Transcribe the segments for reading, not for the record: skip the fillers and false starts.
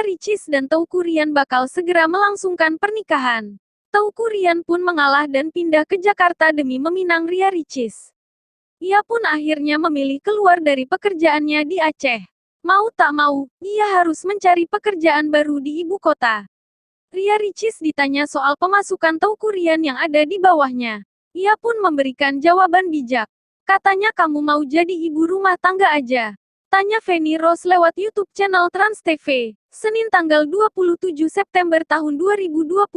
Ria Ricis dan Teuku Ryan bakal segera melangsungkan pernikahan. Teuku Ryan pun mengalah dan pindah ke Jakarta demi meminang Ria Ricis. Ia pun akhirnya memilih keluar dari pekerjaannya di Aceh. Mau tak mau, ia harus mencari pekerjaan baru di ibu kota. Ria Ricis ditanya soal pemasukan Teuku Ryan yang ada di bawahnya. Ia pun memberikan jawaban bijak. Katanya kamu mau jadi ibu rumah tangga aja. Tanya Feni Rose lewat YouTube channel Trans TV, Senin tanggal 27 September tahun 2021.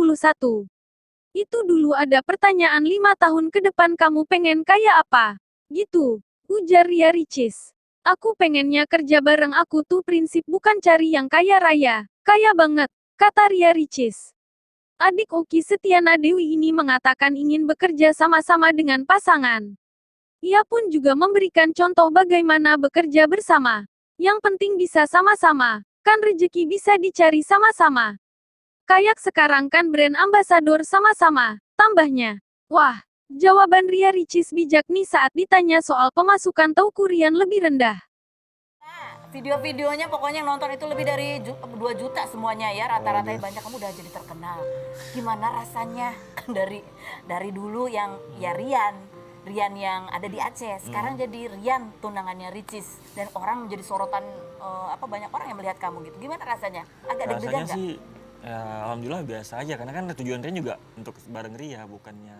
Itu dulu ada pertanyaan 5 tahun ke depan kamu pengen kaya apa? Gitu, ujar Ria Ricis. Aku pengennya kerja bareng aku tuh prinsip bukan cari yang kaya raya, kaya banget, kata Ria Ricis. Adik Oki Setiana Dewi ini mengatakan ingin bekerja sama-sama dengan pasangan. Ia pun juga memberikan contoh bagaimana bekerja bersama. Yang penting bisa sama-sama, kan rezeki bisa dicari sama-sama. Kayak sekarang kan brand ambasador sama-sama, tambahnya. Wah, jawaban Ria Ricis bijak nih saat ditanya soal pemasukan Teuku Ryan lebih rendah. Video-videonya pokoknya yang nonton itu lebih dari 2 juta semuanya ya, rata-ratanya banyak. Kamu udah jadi terkenal. Gimana rasanya dari dulu yang ya Rian yang ada di Aceh, sekarang jadi Rian tunangannya Ricis dan orang menjadi sorotan banyak orang yang melihat kamu gitu. Gimana rasanya? Agak deg-degan Rasanya sih ya alhamdulillah biasa aja karena kan tujuan Rian juga untuk bareng Ria bukannya